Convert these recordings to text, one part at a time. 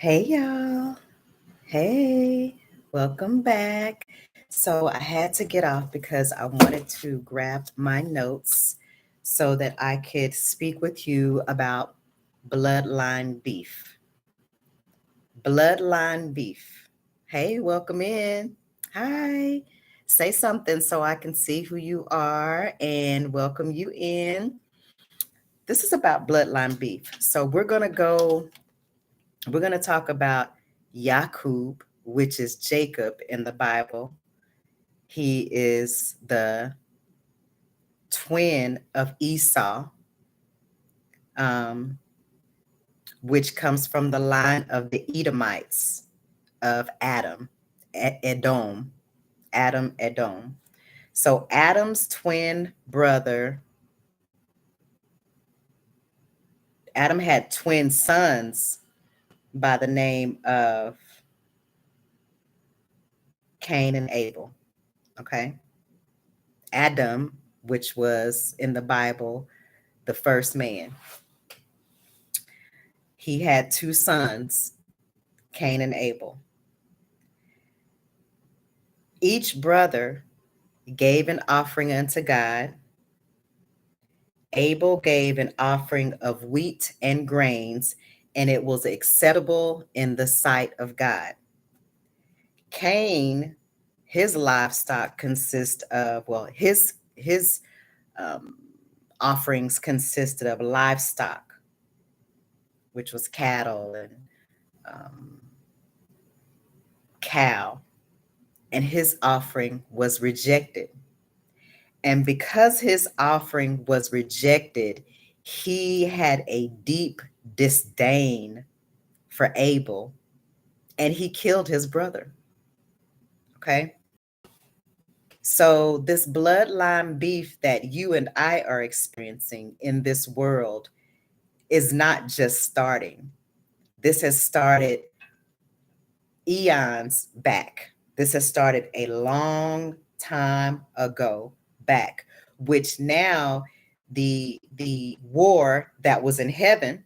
Hey y'all. Hey, welcome back. So I had to get off because I wanted to grab my notes so that I could speak with you about bloodline beef. Bloodline beef. Hey, welcome in. Hi. Say something so I can see who you are and welcome you in. This is about bloodline beef. So we're going to talk about Yakub, which is Jacob in the Bible. He is the twin of Esau, um, which comes from the line of the Edomites of Adam, Edom, Edom. So Adam's twin brother, Adam had twin sons by the name of Cain and Abel. Okay. Adam, which was in the Bible the first man. He had two sons, Cain and Abel. Each brother gave an offering unto God. Abel gave an offering of wheat and grains, and it was acceptable in the sight of God. Cain, his livestock consist of, his um, offerings consisted of livestock, which was cattle and um, cow, and his offering was rejected. And because his offering was rejected, he had a deep disdain for Abel and he killed his brother. Okay. So, this bloodline beef that you and I are experiencing in this world is not just starting. This has started eons back. This has started a long time ago back, which now the war that was in heaven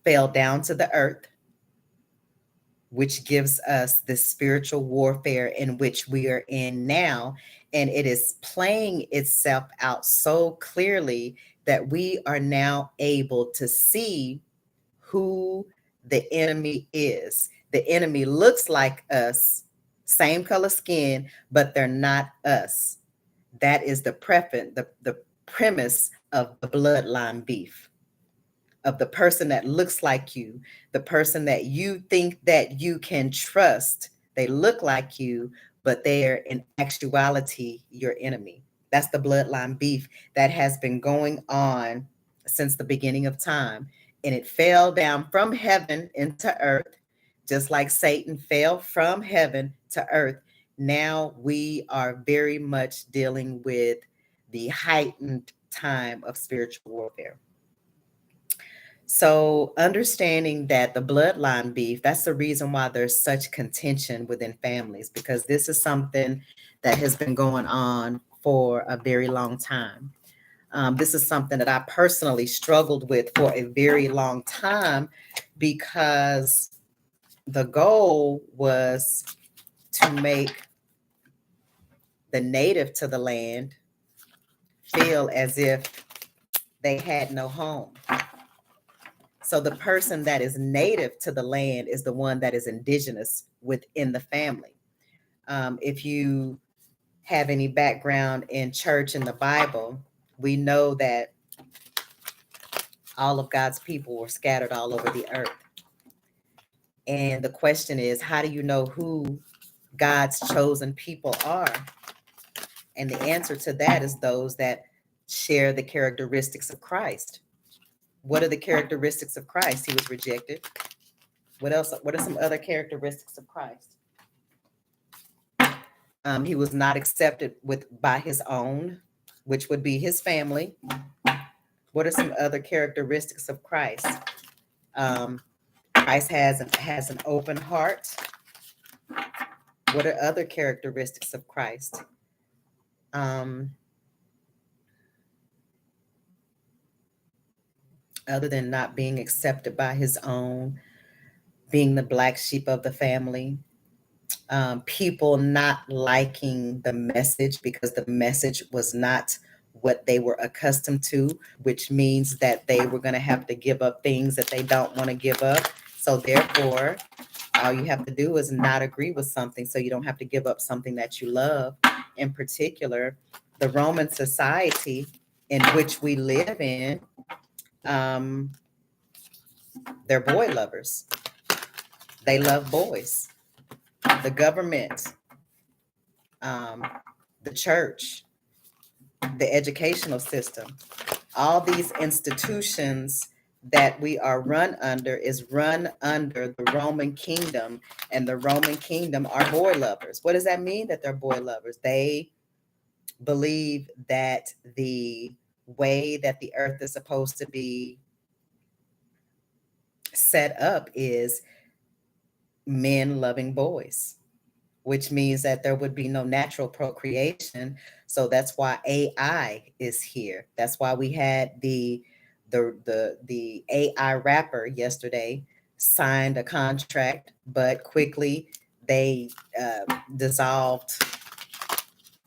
fell down to the earth, which gives us the spiritual warfare in which we are in now. And it is playing itself out so clearly that we are now able to see who the enemy is. The enemy looks like us, same color skin, but they're not us. That is the premise of the bloodline beef, of the person that looks like you, the person that you think that you can trust. They look like you, but they're in actuality your enemy. That's the bloodline beef that has been going on since the beginning of time. And it fell down from heaven into earth, just like Satan fell from heaven to earth. Now we are very much dealing with the heightened time of spiritual warfare. So, understanding that the bloodline beef, that's the reason why there's such contention within families, because this is something that has been going on for a very long time. This is something that I personally struggled with for a very long time because the goal was to make the native to the land feel as if they had no home. So the person that is native to the land is the one that is indigenous within the family. If you have any background in church and the Bible, we know that all of God's people were scattered all over the earth. And the question is, how do you know who God's chosen people are? And the answer to that is those that share the characteristics of Christ. What are the characteristics of Christ? He was rejected. What else? What are some other characteristics of Christ? He was not accepted by his own, which would be his family. What are some other characteristics of Christ? Christ has an open heart. What are other characteristics of Christ? Other than not being accepted by his own, being the black sheep of the family, people not liking the message because the message was not what they were accustomed to, which means that they were going to have to give up things that they don't want to give up. So therefore, all you have to do is not agree with something so you don't have to give up something that you love. In particular, the Roman society in which we live in, um, they're boy lovers. They love boys. The government, um, the church, the educational system, all these institutions that we are run under is run under the Roman kingdom, and the Roman kingdom are boy lovers. What does that mean that they're boy lovers? They believe that the way that the earth is supposed to be set up is men loving boys, which means that there would be no natural procreation. So that's why AI is here. That's why we had the AI rapper yesterday signed a contract, but quickly they dissolved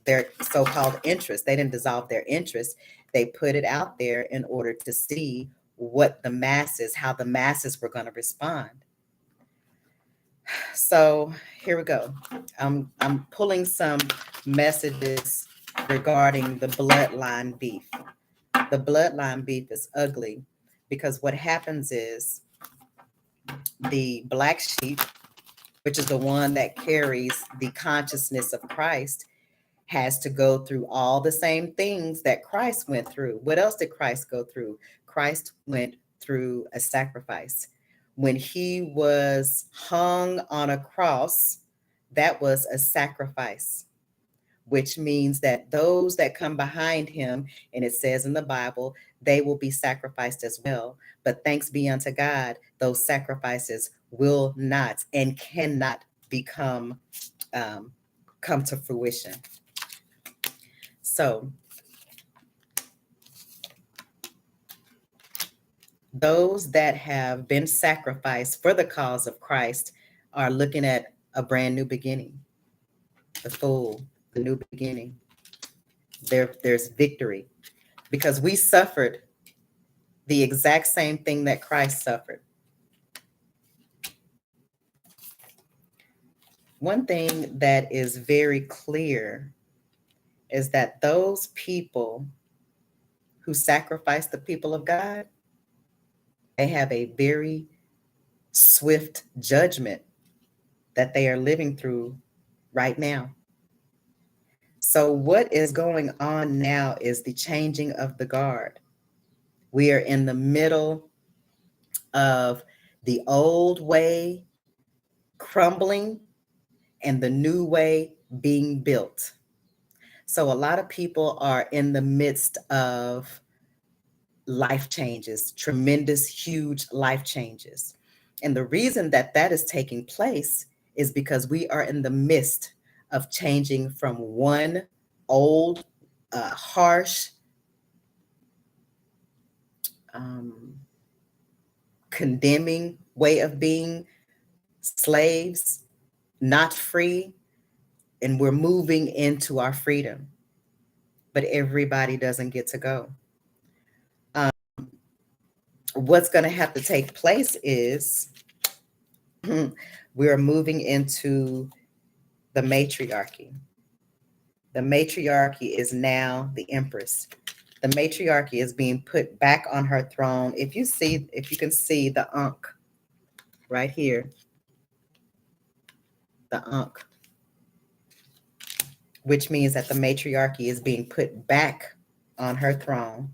their so-called interest. They didn't dissolve their interest. They put it out there in order to see how the masses were going to respond. So here we go. I'm pulling some messages regarding the bloodline beef. The bloodline beef is ugly because what happens is the black sheep, which is the one that carries the consciousness of Christ, has to go through all the same things that Christ went through. What else did Christ go through? Christ went through a sacrifice. When he was hung on a cross, that was a sacrifice, which means that those that come behind him, and it says in the Bible, they will be sacrificed as well. But thanks be unto God, those sacrifices will not and cannot come to fruition. So those that have been sacrificed for the cause of Christ are looking at a brand new beginning, the new beginning. There's victory because we suffered the exact same thing that Christ suffered. One thing that is very clear is that those people who sacrifice the people of God, they have a very swift judgment that they are living through right now. So what is going on now is the changing of the guard. We are in the middle of the old way crumbling and the new way being built. So a lot of people are in the midst of life changes, tremendous, huge life changes. And the reason that that is taking place is because we are in the midst of changing from one old, harsh, condemning way of being slaves, not free, and we're moving into our freedom. But everybody doesn't get to go. What's going to have to take place is we are moving into the matriarchy. The matriarchy is now the empress. The matriarchy is being put back on her throne. If you can see the Ankh right here, the Ankh, which means that the matriarchy is being put back on her throne,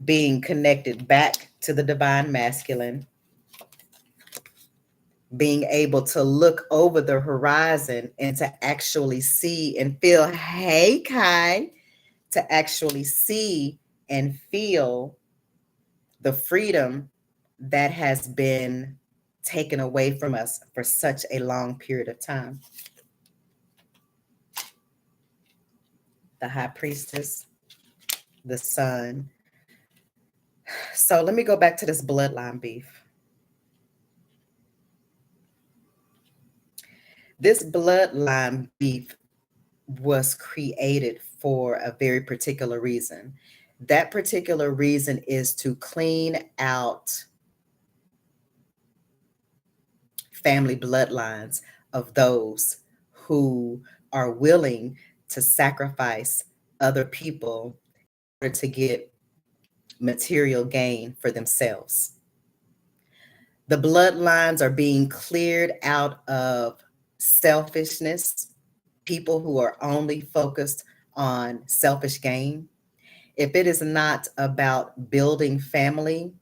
being connected back to the divine masculine, being able to look over the horizon and to actually see and feel, hey, Kai, to actually see and feel the freedom that has been taken away from us for such a long period of time. The high priestess, the sun, So let me go back to this bloodline beef. This bloodline beef was created for a very particular reason. That particular reason is to clean out family bloodlines of those who are willing to sacrifice other people in order to get material gain for themselves. The bloodlines are being cleared out of selfishness, people who are only focused on selfish gain. If it is not about building family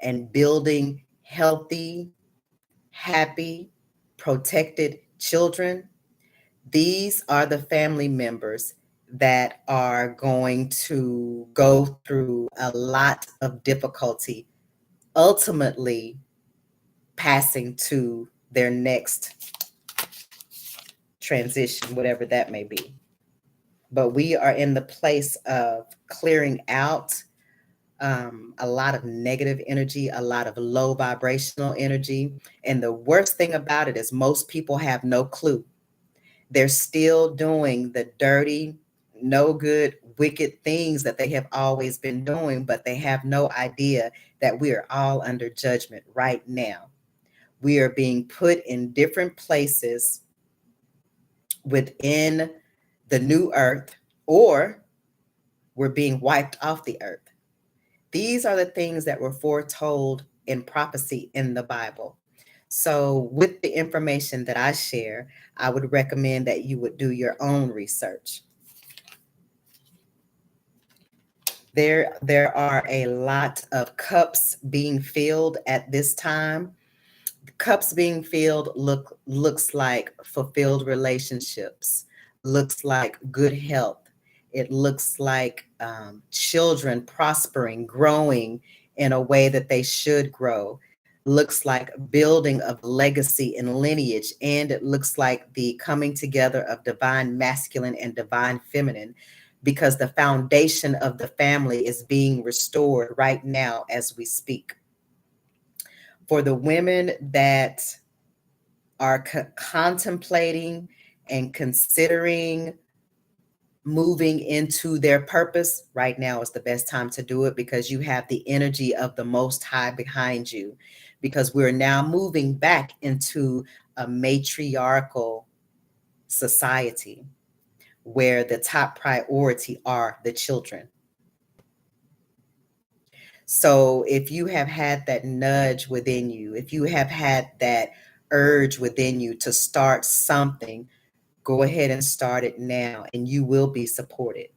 and building healthy, happy, protected children, these are the family members that are going to go through a lot of difficulty, ultimately passing to their next transition, whatever that may be. But we are in the place of clearing out a lot of negative energy, a lot of low vibrational energy. And the worst thing about it is most people have no clue. They're still doing the dirty, no good, wicked things that they have always been doing, but they have no idea that we are all under judgment right now. We are being put in different places within the new earth, or we're being wiped off the earth. These are the things that were foretold in prophecy in the Bible. So, with the information that I share, I would recommend that you would do your own research. There are a lot of cups being filled at this time. Cups being filled looks like fulfilled relationships, looks like good health. It looks like children prospering, growing in a way that they should grow. Looks like building of legacy and lineage, and it looks like the coming together of divine masculine and divine feminine, because the foundation of the family is being restored right now as we speak. For the women that are contemplating and considering moving into their purpose, right now is the best time to do it, because you have the energy of the Most High behind you, because we're now moving back into a matriarchal society where the top priority are the children. So if you have had that nudge within you, if you have had that urge within you to start something, go ahead and start it now, and you will be supported.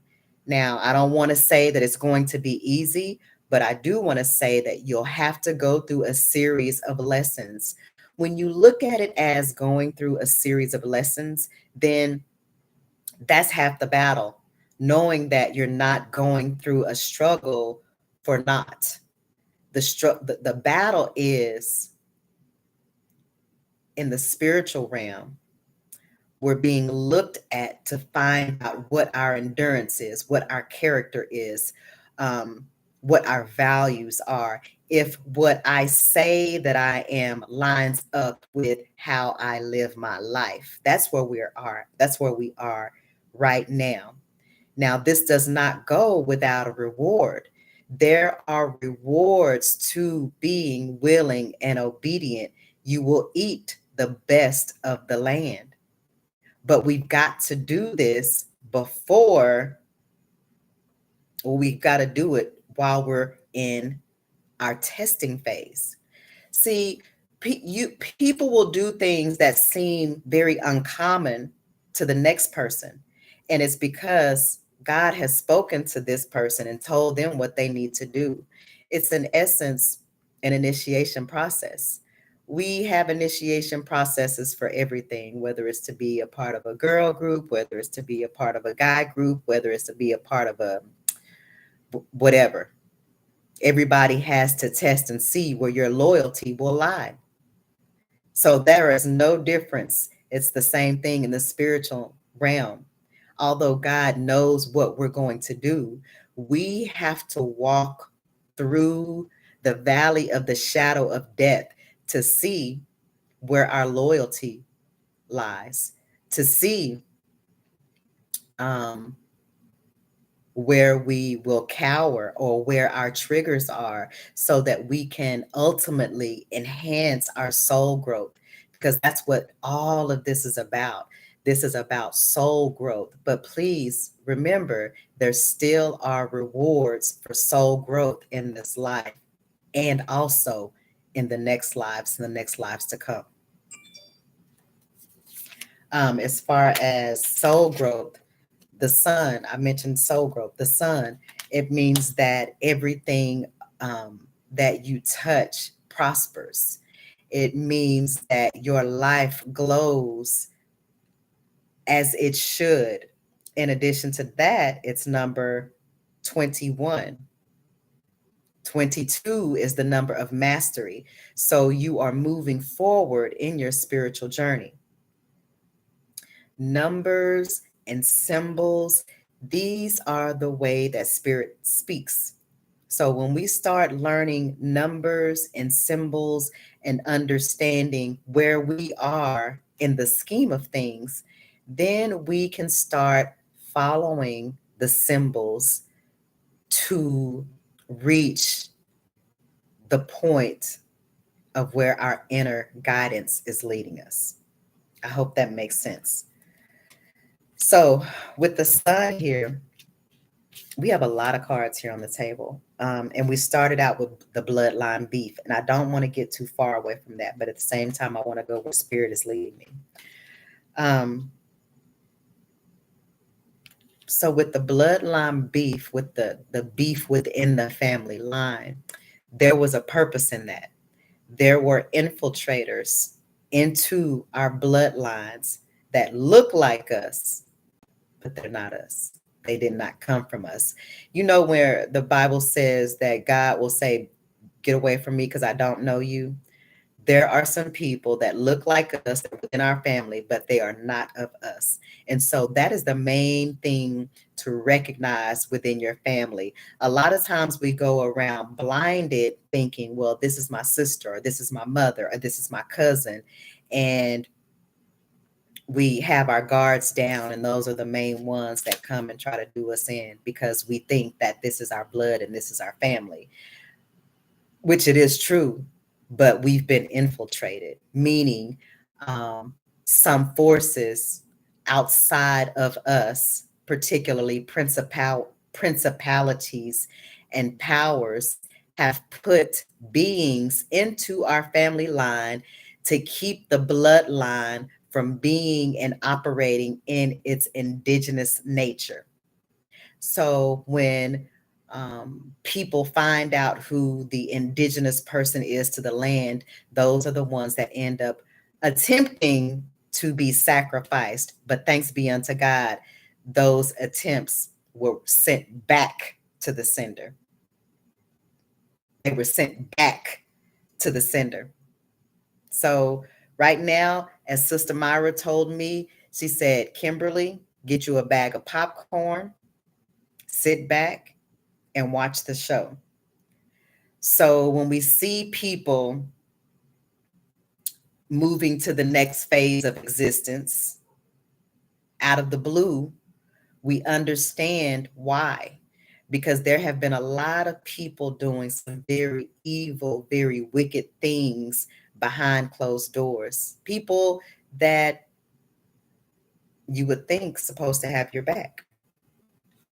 Now, I don't want to say that it's going to be easy, but I do want to say that you'll have to go through a series of lessons. When you look at it as going through a series of lessons, then that's half the battle, knowing that you're not going through a struggle for naught. The battle is in the spiritual realm. We're being looked at to find out what our endurance is, what our character is, what our values are. If what I say that I am lines up with how I live my life, that's where we are. That's where we are right now. Now, this does not go without a reward. There are rewards to being willing and obedient. You will eat the best of the land. But we've got to do this before, or we've got to do it while we're in our testing phase. See, people will do things that seem very uncommon to the next person. And it's because God has spoken to this person and told them what they need to do. It's in essence an initiation process. We have initiation processes for everything, whether it's to be a part of a girl group, whether it's to be a part of a guy group, whether it's to be a part of a whatever. Everybody has to test and see where your loyalty will lie. So there is no difference. It's the same thing in the spiritual realm. Although God knows what we're going to do, we have to walk through the valley of the shadow of death to see where our loyalty lies, to see um, where we will cower or where our triggers are, so that we can ultimately enhance our soul growth, because that's what all of this is about. This is about soul growth. But please remember, there still are rewards for soul growth in this life, and also in the next lives and the next lives to come. As far as soul growth, the sun, I mentioned soul growth, the sun, it means that everything that you touch prospers. It means that your life glows as it should. In addition to that, it's number 21. 22 is the number of mastery. So you are moving forward in your spiritual journey. Numbers and symbols, these are the way that spirit speaks. So when we start learning numbers and symbols and understanding where we are in the scheme of things, then we can start following the symbols to reach the point of where our inner guidance is leading us. I hope that makes sense. So with the sun here, we have a lot of cards here on the table. And we started out with the Bloodline Beef. And I don't want to get too far away from that. But at the same time, I want to go where spirit is leading me. So with the Bloodline Beef, with the beef within the family line, there was a purpose in that. There were infiltrators into our bloodlines that look like us, but they're not us. They did not come from us. You know, where the Bible says that God will say, get away from me because I don't know you. There are some people that look like us within our family, but they are not of us. And so that is the main thing to recognize within your family. A lot of times we go around blinded thinking, well, this is my sister, or this is my mother, or this is my cousin. And we have our guards down, and those are the main ones that come and try to do us in because we think that this is our blood and this is our family, which it is true, but we've been infiltrated, meaning some forces outside of us, particularly principalities and powers, have put beings into our family line to keep the bloodline from being and operating in its indigenous nature. So when people find out who the indigenous person is to the land, those are the ones that end up attempting to be sacrificed. But thanks be unto God, those attempts were sent back to the sender. They were sent back to the sender. So right now, as Sister Myra told me, she said, Kimberly, get you a bag of popcorn, sit back, and watch the show. So when we see people moving to the next phase of existence out of the blue, we understand why. Because there have been a lot of people doing some very evil, very wicked things behind closed doors. People that you would think supposed to have your back,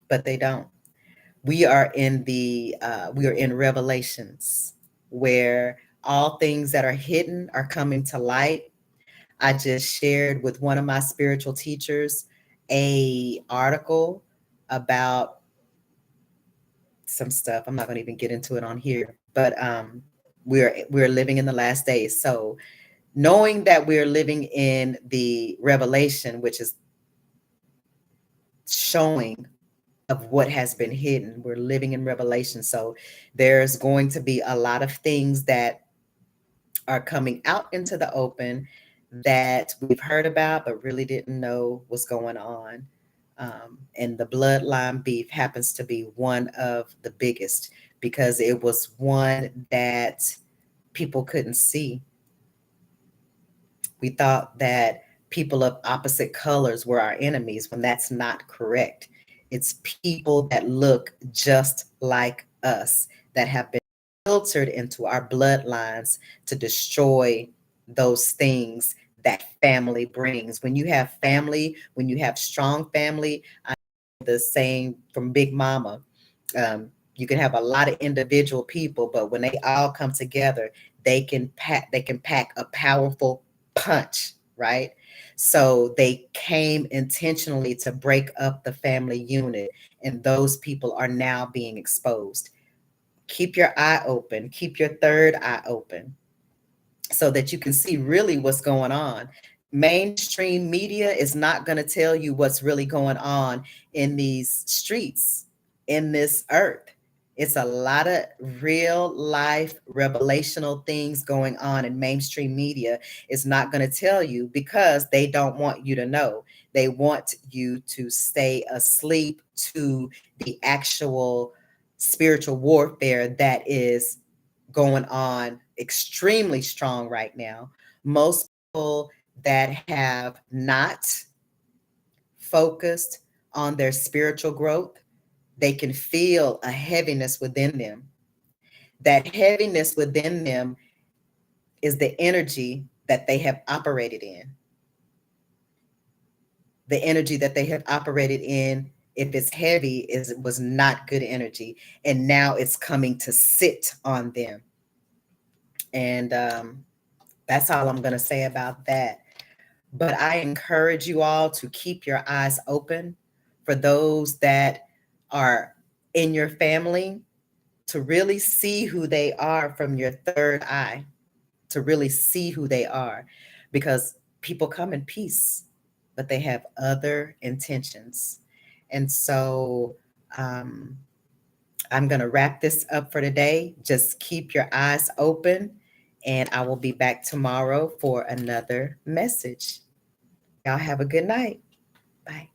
but they don't. We are in Revelations, where all things that are hidden are coming to light. I just shared with one of my spiritual teachers a article about some stuff. I'm not going to even get into it on here, but we're living in the last days. So knowing that we're living in the revelation, which is showing of what has been hidden, we're living in revelation. So there's going to be a lot of things that are coming out into the open that we've heard about but really didn't know what's going on. And the Bloodline Beef happens to be one of the biggest, because it was one that people couldn't see. We thought that people of opposite colors were our enemies when that's not correct. It's people that look just like us that have been filtered into our bloodlines to destroy those things that family brings. When you have family, when you have strong family, I know the saying from Big Mama, you can have a lot of individual people, but when they all come together, they can pack a powerful punch, right? So they came intentionally to break up the family unit, and those people are now being exposed. Keep your eye open, keep your third eye open so that you can see really what's going on. Mainstream media is not going to tell you what's really going on in these streets, in this earth. It's a lot of real life revelational things going on, and mainstream media is not going to tell you because they don't want you to know. They want you to stay asleep to the actual spiritual warfare that is going on extremely strong right now. Most people that have not focused on their spiritual growth, they can feel a heaviness within them. That heaviness within them is the energy that they have operated in. The energy that they have operated in, if it's heavy, is it was not good energy, and now it's coming to sit on them. And that's all I'm going to say about that. But I encourage you all to keep your eyes open for those that are in your family, to really see who they are from your third eye, to really see who they are, because people come in peace, but they have other intentions. And so I'm going to wrap this up for today. Just keep your eyes open, and I will be back tomorrow for another message. Y'all have a good night. Bye.